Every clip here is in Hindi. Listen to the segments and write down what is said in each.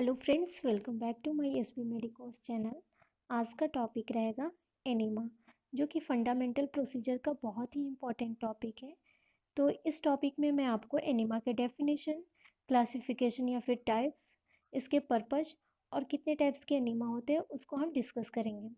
Hello friends, welcome back to my SB medicos channel. आज का टॉपिक रहेगा एनीमा, जो कि फंडामेंटल प्रोसीजर का बहुत ही इम्पॉर्टेंट टॉपिक है। तो इस टॉपिक में मैं आपको एनीमा के डेफिनेशन, क्लासिफिकेशन या फिर टाइप्स, इसके पर्पस और कितने टाइप्स के एनीमा होते हैं उसको हम डिस्कस करेंगे।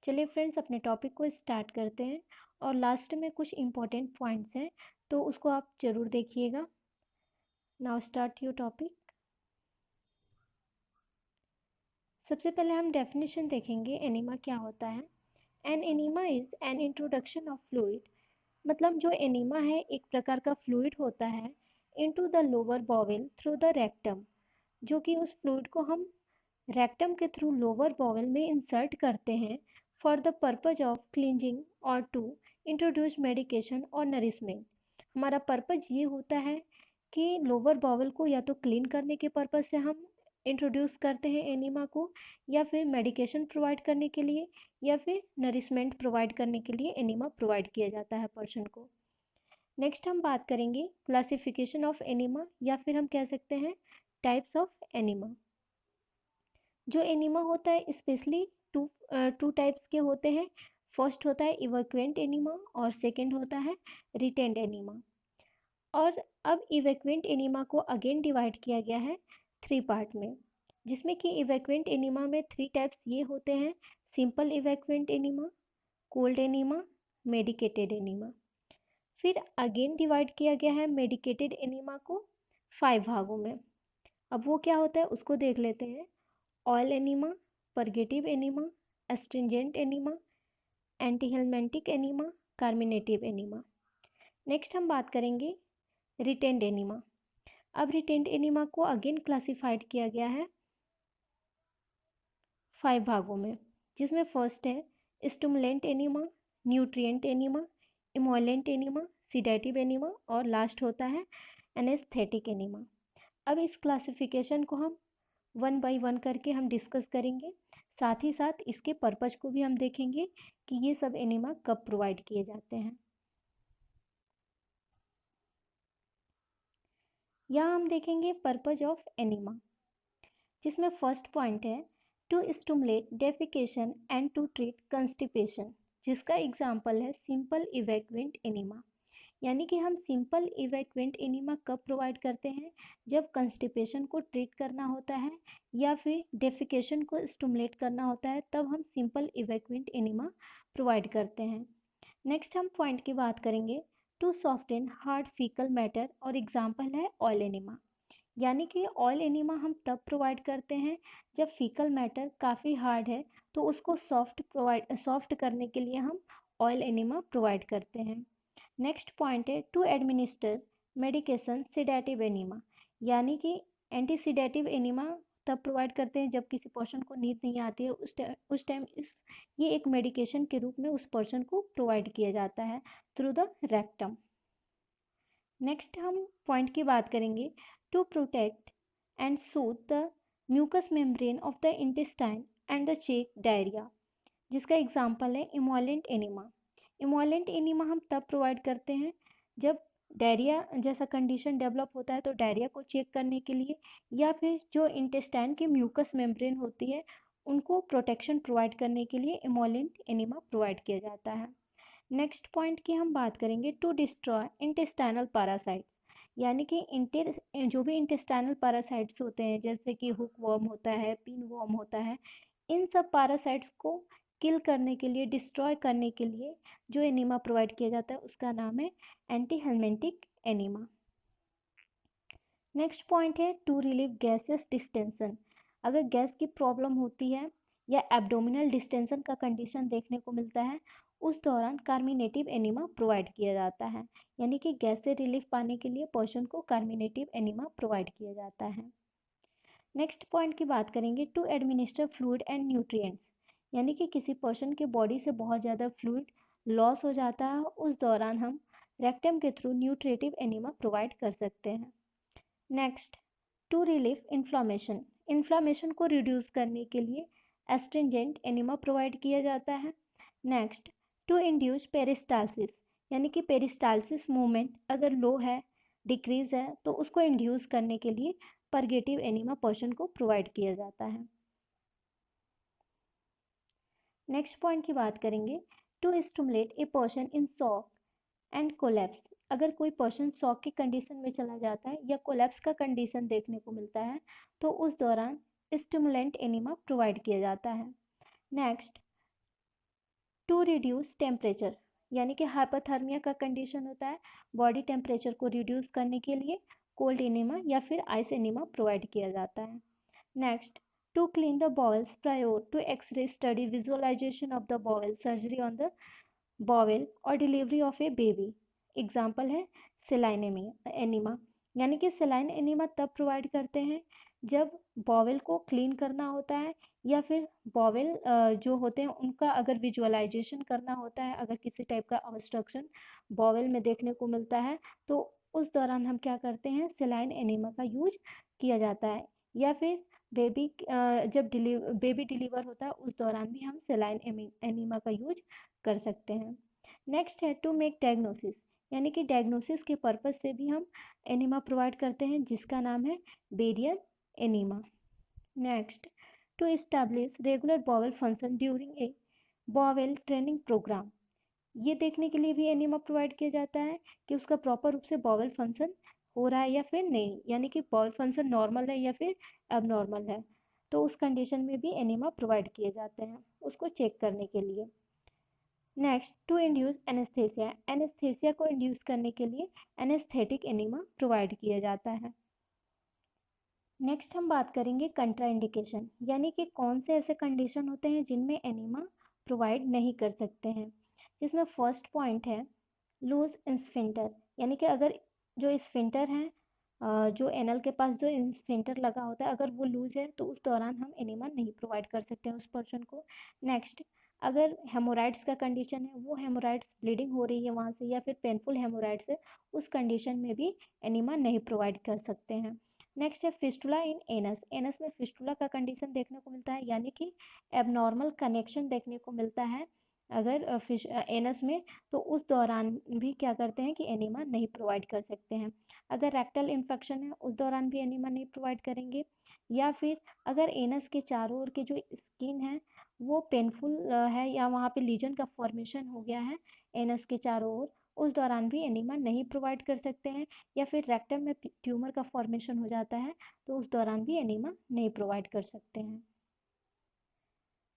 चलिए फ्रेंड्स, अपने टॉपिक को स्टार्ट करते हैं और लास्ट में कुछ इम्पॉर्टेंट पॉइंट्स हैं तो उसको आप ज़रूर देखिएगा। Now start your topic. सबसे पहले हम डेफिनेशन देखेंगे एनीमा क्या होता है। An enema is an introduction of fluid, मतलब जो एनीमा है एक प्रकार का फ्लूइड होता है into the lower bowel through the rectum, जो कि उस फ्लूइड को हम रेक्टम के थ्रू लोअर बॉवेल में इंसर्ट करते हैं for the purpose of cleansing और टू इंट्रोड्यूस मेडिकेशन और नरिशमेंट। हमारा पर्पज ये होता है कि लोअर बॉवेल को या तो क्लीन करने के पर्पज से हम इंट्रोड्यूस करते हैं एनीमा को, या फिर मेडिकेशन प्रोवाइड करने के लिए, या फिर नरिशमेंट प्रोवाइड करने के लिए एनीमा प्रोवाइड किया जाता है पर्सन को। नेक्स्ट हम बात करेंगे क्लासिफिकेशन ऑफ एनीमा, या फिर हम कह सकते हैं टाइप्स ऑफ एनीमा। जो एनीमा होता है स्पेशली टू टाइप्स के होते हैं। फर्स्ट होता है इवैक्यूएंट एनीमा और सेकंड होता है रिटेंड एनीमा। और अब इवैक्यूएंट एनीमा को अगेन डिवाइड किया गया है 3 पार्ट में, जिसमें कि इवैक्यूएंट एनीमा में 3 टाइप्स ये होते हैं: simple evacuant enema, cold enema, medicated enema. फिर अगेन डिवाइड किया गया है मेडिकेटेड एनीमा को 5 भागों में। अब वो क्या होता है उसको देख लेते हैं। Oil enema, purgative enema, astringent enema, antihelminthic enema, carminative enema. Next हम बात करेंगे रिटेंड एनीमा। अब रिटेंड एनीमा को अगेन क्लासिफाइड किया गया है 5 भागों में, जिसमें फर्स्ट है stimulant enema, nutrient enema, emollient enema, sedative enema, और लास्ट होता है एनेस्थेटिक एनीमा। अब इस क्लासिफिकेशन को हम 1 बाय 1 करके हम डिस्कस करेंगे, साथ ही साथ इसके पर्पज को भी हम देखेंगे कि ये सब एनीमा कब प्रोवाइड किए जाते हैं। यहाँ हम देखेंगे पर्पज ऑफ एनीमा, जिसमें फर्स्ट पॉइंट है to stimulate defecation and to treat constipation, जिसका एग्जाम्पल है सिंपल इवैक्यूएंट एनीमा। यानी कि हम सिंपल इवैक्यूएंट एनीमा कब प्रोवाइड करते हैं? जब कंस्टिपेशन को ट्रीट करना होता है या फिर डेफिकेशन को स्टिमुलेट करना होता है, तब हम सिंपल इवैक्यूएंट एनीमा प्रोवाइड करते हैं। नेक्स्ट हम पॉइंट की बात करेंगे to soften hard faecal matter, और एग्जाम्पल है ऑयल एनीमा। यानी कि ऑयल एनीमा हम तब प्रोवाइड करते हैं जब फीकल मैटर काफ़ी हार्ड है, तो उसको सॉफ्ट करने के लिए हम ऑयल एनीमा प्रोवाइड करते हैं। नेक्स्ट पॉइंट है to administer medication sedative enema. यानी कि एंटीसिडेटिव एनीमा तब प्रोवाइड करते हैं जब किसी पर्सन को नींद नहीं आती है, उस टाइम ये एक मेडिकेशन के रूप में उस पर्सन को प्रोवाइड किया जाता है थ्रू द रेक्टम। नेक्स्ट हम पॉइंट की बात करेंगे to protect and soothe the mucous membrane of the intestine and the check diarrhoea, जिसका एग्जाम्पल है इमोलेंट एनीमा। इमोलेंट एनीमा हम तब प्रोवाइड करते हैं जब डायरिया जैसा कंडीशन डेवलप होता है, तो डायरिया को चेक करने के लिए, या फिर जो इंटेस्टाइन की म्यूकस मेम्ब्रेन होती है उनको प्रोटेक्शन प्रोवाइड करने के लिए इमोलेंट एनीमा प्रोवाइड किया जाता है। नेक्स्ट पॉइंट की हम बात करेंगे टू डिस्ट्रॉय इंटेस्टाइनल पैरासाइट्स। यानी कि जो भी इंटेस्टाइनल पैरासाइट्स होते हैं, जैसे कि हुक वर्म होता है, पिन वर्म होता है, इन सब पैरासाइट्स को किल करने के लिए, डिस्ट्रॉय करने के लिए जो एनीमा प्रोवाइड किया जाता है उसका नाम है एंटीहेलमिंटिक एनीमा। नेक्स्ट पॉइंट है टू रिलीव गैसेस डिस्टेंशन। अगर गैस की प्रॉब्लम होती है या एब्डोमिनल डिस्टेंशन का कंडीशन देखने को मिलता है, उस दौरान कार्मिनेटिव एनीमा प्रोवाइड किया जाता है। यानी कि गैस से रिलीफ पाने के लिए पर्सन को कार्मिनेटिव एनीमा प्रोवाइड किया जाता है। नेक्स्ट पॉइंट की बात करेंगे to administer fluid and nutrients. यानी कि किसी पर्सन के बॉडी से बहुत ज़्यादा फ्लूइड लॉस हो जाता है, उस दौरान हम रेक्टम के थ्रू न्यूट्रेटिव एनीमा प्रोवाइड कर सकते हैं। Next to relief inflammation. Inflammation को रिड्यूस करने के लिए एस्ट्रिंजेंट एनीमा प्रोवाइड किया जाता है। Next to induce peristalsis. यानी कि पेरिस्टालसिस मूवमेंट अगर लो है, डिक्रीज है, तो उसको इंड्यूस करने के लिए परगेटिव एनीमा पर्सन को प्रोवाइड किया जाता है। नेक्स्ट पॉइंट की बात करेंगे, to stimulate a person in shock and collapse. अगर कोई पर्सन शॉक की कंडीशन में चला जाता है या कोलैप्स का कंडीशन देखने को मिलता है तो उस दौरान स्टिमुलेंट एनीमा प्रोवाइड किया जाता है। नेक्स्ट, टू रिड्यूस टेम्परेचर, यानी कि हाइपोथर्मिया का कंडीशन होता है, बॉडी टेम्परेचर को रिड्यूस करने के लिए कोल्ड एनीमा या फिर आइस एनीमा प्रोवाइड किया जाता है। Next, to clean the bowels prior to x-ray study visualisation of the bowel surgery on the bowel और delivery of a baby. Example है सेलाइन एनीमा, यानी कि सेलाइन एनीमा तब प्रोवाइड करते हैं जब बॉवल को क्लीन करना होता है या फिर बॉवल जो होते हैं उनका अगर विजुअलाइजेशन करना होता है, अगर किसी टाइप का ऑब्स्ट्रक्शन बॉवल में देखने को मिलता है तो उस दौरान हम क्या करते हैं, सेलाइन एनीमा का यूज किया जाता है। या फिर बेबी जब बेबी डिलीवर होता है उस दौरान भी हम सेलाइन एनीमा का यूज कर सकते हैं। नेक्स्ट है टू मेक डायग्नोसिस, यानी कि डायग्नोसिस के पर्पज से भी हम एनीमा प्रोवाइड करते हैं जिसका नाम है barium enema. Next, to establish regular bowel function during a bowel training programme. ये देखने के लिए भी एनीमा प्रोवाइड किया जाता है कि उसका प्रॉपर रूप से बॉवल फंक्शन हो रहा है या फिर नहीं, यानी कि बॉवल फंक्शन नॉर्मल है या फिर अबनॉर्मल है, तो उस कंडीशन में भी एनीमा प्रोवाइड किए जाते हैं उसको चेक करने के लिए। Next, to induce anaesthesia, anaesthesia को इंड्यूस करने के लिए एनेस्थेटिक एनीमा प्रोवाइड किया जाता है। नेक्स्ट हम बात करेंगे कंट्राइंडिकेशन, यानी कि कौन से ऐसे कंडीशन होते हैं जिनमें एनीमा प्रोवाइड नहीं कर सकते हैं, जिसमें फर्स्ट पॉइंट है लूज स्फिंक्टर, यानी कि अगर जो स्फिंक्टर है जो एनल के पास जो स्फिंक्टर लगा होता है अगर वो लूज है तो उस दौरान हम एनीमा नहीं प्रोवाइड कर सकते हैं उस पर्सन को। नेक्स्ट, अगर हेमोराइड्स का कंडीशन है, वो हेमोराइड्स ब्लीडिंग हो रही है वहाँ से या फिर पेनफुल हेमोराइड्स है, उस कंडीशन में भी एनीमा नहीं प्रोवाइड कर सकते हैं। नेक्स्ट है फिस्टुला इन एनस, एनस में फिस्टुला का कंडीशन देखने को मिलता है, यानी कि एबनॉर्मल कनेक्शन देखने को मिलता है अगर एनस में, तो उस दौरान भी क्या करते हैं कि एनीमा नहीं प्रोवाइड कर सकते हैं। अगर रेक्टल इन्फेक्शन है उस दौरान भी एनीमा नहीं प्रोवाइड करेंगे। या फिर अगर एनस के चारों ओर के जो स्किन है वो पेनफुल है या वहाँ पे लीजन का फॉर्मेशन हो गया है एनस के चारों ओर, उस दौरान भी एनीमा नहीं प्रोवाइड कर सकते हैं। या फिर रेक्टम में ट्यूमर का फॉर्मेशन हो जाता है तो उस दौरान भी एनीमा नहीं प्रोवाइड कर सकते हैं।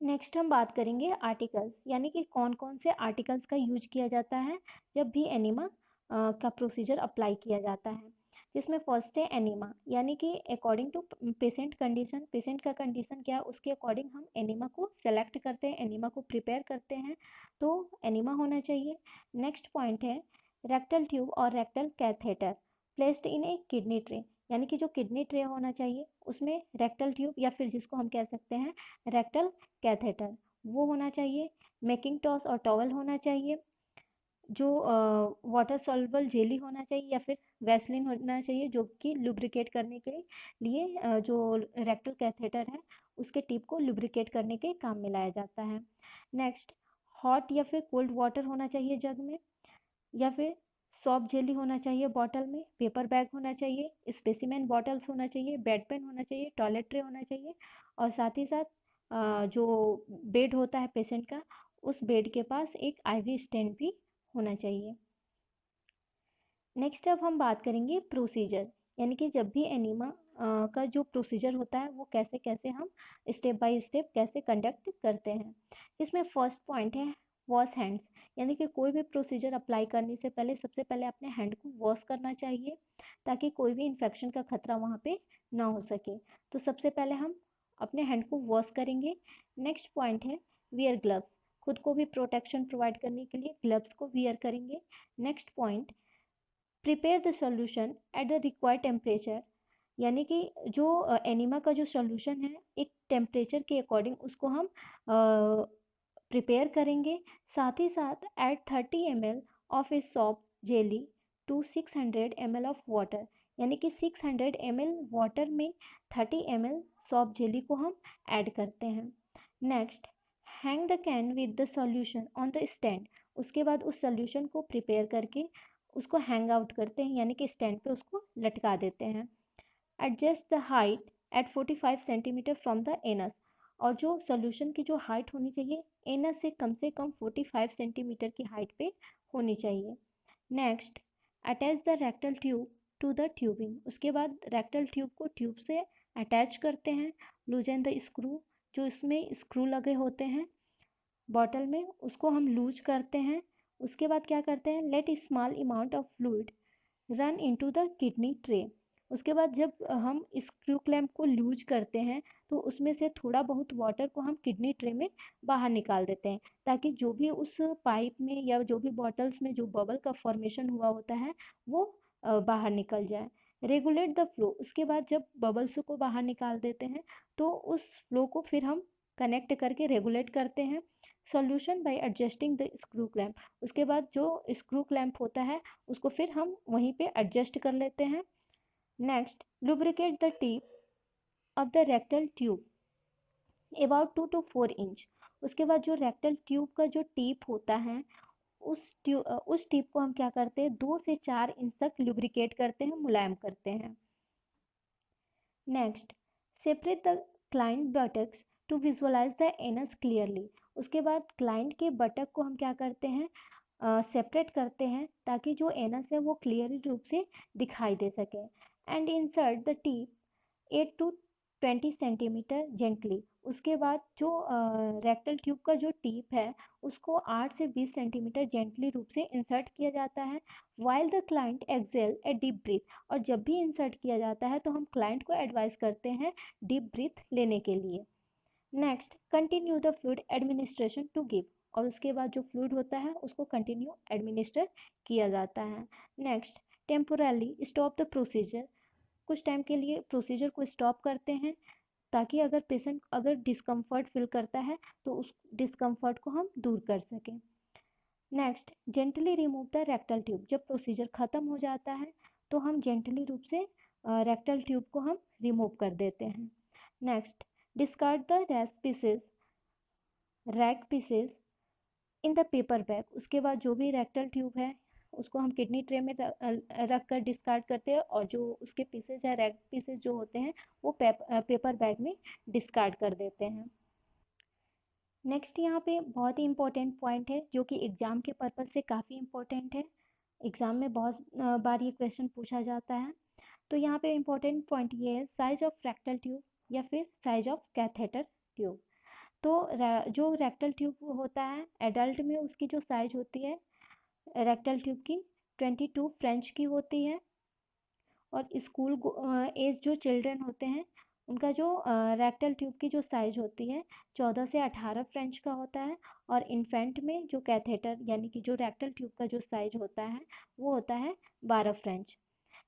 नेक्स्ट हम बात करेंगे आर्टिकल्स, यानी कि कौन कौन से आर्टिकल्स का यूज किया जाता है जब भी एनीमा का प्रोसीजर अप्लाई किया जाता है, जिसमें फर्स्ट है एनीमा, यानी कि according to patient condition, patient का कंडीशन क्या है उसके अकॉर्डिंग हम एनीमा को सेलेक्ट करते हैं, एनीमा को प्रिपेयर करते हैं, तो एनीमा होना चाहिए। नेक्स्ट पॉइंट है रेक्टल ट्यूब और rectal catheter placed in A kidney tray, यानी कि जो किडनी ट्रे होना चाहिए उसमें रेक्टल ट्यूब या फिर जिसको हम कह सकते हैं रेक्टल कैथेटर वो होना चाहिए। मेकिंग टॉस और टॉवल होना चाहिए, जो वाटर सॉल्युबल जेली होना चाहिए या फिर वैसलीन होना चाहिए जो कि लुब्रिकेट करने के लिए जो रेक्टल कैथेटर है उसके टिप को लुब्रिकेट करने के काम में लाया जाता है। नेक्स्ट, हॉट या फिर कोल्ड वाटर होना चाहिए जग में, या फिर सॉफ्ट जेली होना चाहिए बॉटल में, पेपर बैग होना चाहिए, स्पेसिमेन बॉटल्स होना चाहिए, बेड पेन होना चाहिए, टॉयलेट ट्रे होना चाहिए, और साथ ही साथ जो बेड होता है पेशेंट का उस बेड के पास एक आईवी स्टैंड भी होना चाहिए। नेक्स्ट अब हम बात करेंगे प्रोसीजर, यानी कि जब भी एनीमा का जो प्रोसीजर होता है वो कैसे कैसे हम स्टेप बाय स्टेप कैसे कंडक्ट करते हैं, जिसमें फर्स्ट पॉइंट है वॉश हैंड्स, यानी कि कोई भी प्रोसीजर अप्लाई करने से पहले सबसे पहले अपने हैंड को वॉश करना चाहिए ताकि कोई भी इन्फेक्शन का खतरा वहाँ पे ना हो सके, तो सबसे पहले हम अपने हैंड को वॉश करेंगे। नेक्स्ट पॉइंट है वियर ग्लव्स, खुद को भी प्रोटेक्शन प्रोवाइड करने के लिए ग्लव्स को वियर करेंगे। Next point prepare the solution at the required temperature, यानी कि जो एनीमा का जो सॉल्यूशन है एक टेम्परेचर के अकॉर्डिंग उसको हम प्रिपेयर करेंगे। साथ ही साथ add 30 ml of a soap jelly to 600 ml of water, यानी कि 600 ml वाटर में 30 ml सॉप जेली को हम ऐड करते हैं। Next, hang the can with the solution on the stand, उसके बाद उस सॉल्यूशन को प्रिपेयर करके उसको हैंग आउट करते हैं, यानी कि स्टैंड पे उसको लटका देते हैं। Adjust the height at 45 centimetre from the anus. और जो सोल्यूशन की जो हाइट होनी चाहिए एनस से कम 45 सेंटीमीटर की हाइट पे होनी चाहिए। Next, attach the rectal tube to the tubing. उसके बाद रेक्टल ट्यूब को ट्यूब से अटैच करते हैं। लूजन द स्क्रू, जो इसमें स्क्रू लगे होते हैं बॉटल में, उसको हम लूज करते हैं। उसके बाद क्या करते हैं, let small amount of fluid run into the kidney tray. उसके बाद जब हम स्क्रू क्लैंप को लूज करते हैं तो उसमें से थोड़ा बहुत वाटर को हम किडनी ट्रे में बाहर निकाल देते हैं, ताकि जो भी उस पाइप में या जो भी बॉटल्स में जो बबल का फॉर्मेशन हुआ होता है वो बाहर निकल जाए। Regulate the flow. उसके बाद जब बबल्स को बाहर निकाल देते हैं तो उस फ्लो को फिर हम कनेक्ट करके रेगुलेट करते हैं। Solution bye adjusting the screw clamp. उसके बाद जो स्क्रू क्लैंप होता है उसको फिर हम वहीं पे एडजस्ट कर लेते हैं। Next, lubricate the tip of the rectal tube about 2 to 4 inch. उसके बाद जो रेक्टल ट्यूब का जो टिप होता है उस टिप को हम क्या करते हैं, 2 से 4 इंच तक लुब्रिकेट करते हैं, मुलायम करते हैं। Next, separate the client buttocks to visualise the anus clearly. उसके बाद क्लाइंट के बटक को हम क्या करते हैं, सेपरेट करते हैं, ताकि जो एनस है वो क्लियर रूप से दिखाई दे सके। And insert the tip 8 to 20 centimetre gently. उसके बाद जो रेक्टल ट्यूब का जो टिप है उसको 8 से 20 सेंटीमीटर जेंटली रूप से इंसर्ट किया जाता है। While the client exhale a deep breath. और जब भी इंसर्ट किया जाता है तो हम क्लाइंट को एडवाइस करते हैं डीप ब्रीथ लेने के लिए। Next, continue the fluid administration to give. और उसके बाद जो फ्लूइड होता है उसको कंटिन्यू एडमिनिस्टर किया जाता है। Next, temporarily stop the procedure. कुछ टाइम के लिए प्रोसीजर को स्टॉप करते हैं, ताकि अगर पेशेंट अगर डिस्कम्फर्ट फील करता है तो उस डिस्कम्फर्ट को हम दूर कर सकें। Next, gently remove the rectal tube. जब प्रोसीजर ख़त्म हो जाता है तो हम जेंटली रूप से रेक्टल ट्यूब को हम रिमूव कर देते हैं। Next, discard the rack pieces in the paper bag. उसके बाद जो भी रेक्टल ट्यूब है उसको हम किडनी ट्रे में रख कर डिस्कार्ड करते हैं, और जो उसके पीसेज है रैक पीसेज जो होते हैं वो पेपर बैग में डिस्कार्ड कर देते हैं। नेक्स्ट, यहाँ पे बहुत ही इंपॉर्टेंट पॉइंट है जो कि एग्ज़ाम के पर्पज़ से काफ़ी इंपॉर्टेंट है। एग्ज़ाम में बहुत बार ये क्वेश्चन पूछा जाता है। तो यहाँ पे इम्पोर्टेंट पॉइंट ये है, साइज ऑफ रेक्टल ट्यूब या फिर साइज ऑफ कैथेटर ट्यूब। तो जो रेक्टल ट्यूब होता है एडल्ट में उसकी जो साइज होती है रेक्टल ट्यूब की 22 फ्रेंच की होती है। और स्कूल एज जो चिल्ड्रन होते हैं उनका जो रेक्टल ट्यूब की जो साइज होती है 14 से 18 फ्रेंच का होता है। और इन्फेंट में जो कैथेटर यानी कि जो रेक्टल ट्यूब का जो साइज होता है वो होता है 12 French.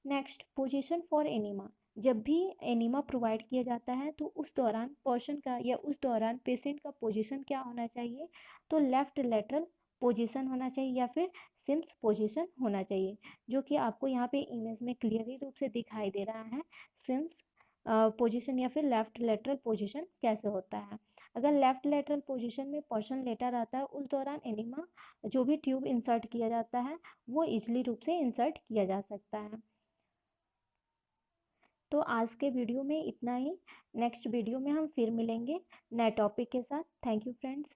Next, position for enema. जब भी एनीमा प्रोवाइड किया जाता है तो उस दौरान पर्सन का या उस दौरान पेशेंट का पोजीशन क्या होना चाहिए, तो लेफ्ट लेटरल पोजीशन होना चाहिए या फिर सिम्स पोजीशन होना चाहिए, जो कि आपको यहाँ पे इमेज में क्लियरली रूप से दिखाई दे रहा है। सिम्स पोजीशन या फिर लेफ्ट लेटरल पोजीशन कैसे होता है। अगर लेफ्ट लेटरल पोजीशन में पर्सन लेटा रहता है उस दौरान एनीमा जो भी ट्यूब इंसर्ट किया जाता है वो इजली रूप से इंसर्ट किया जा सकता है। तो आज के वीडियो में इतना ही। नेक्स्ट वीडियो में हम फिर मिलेंगे नए टॉपिक के साथ। Thank you friends.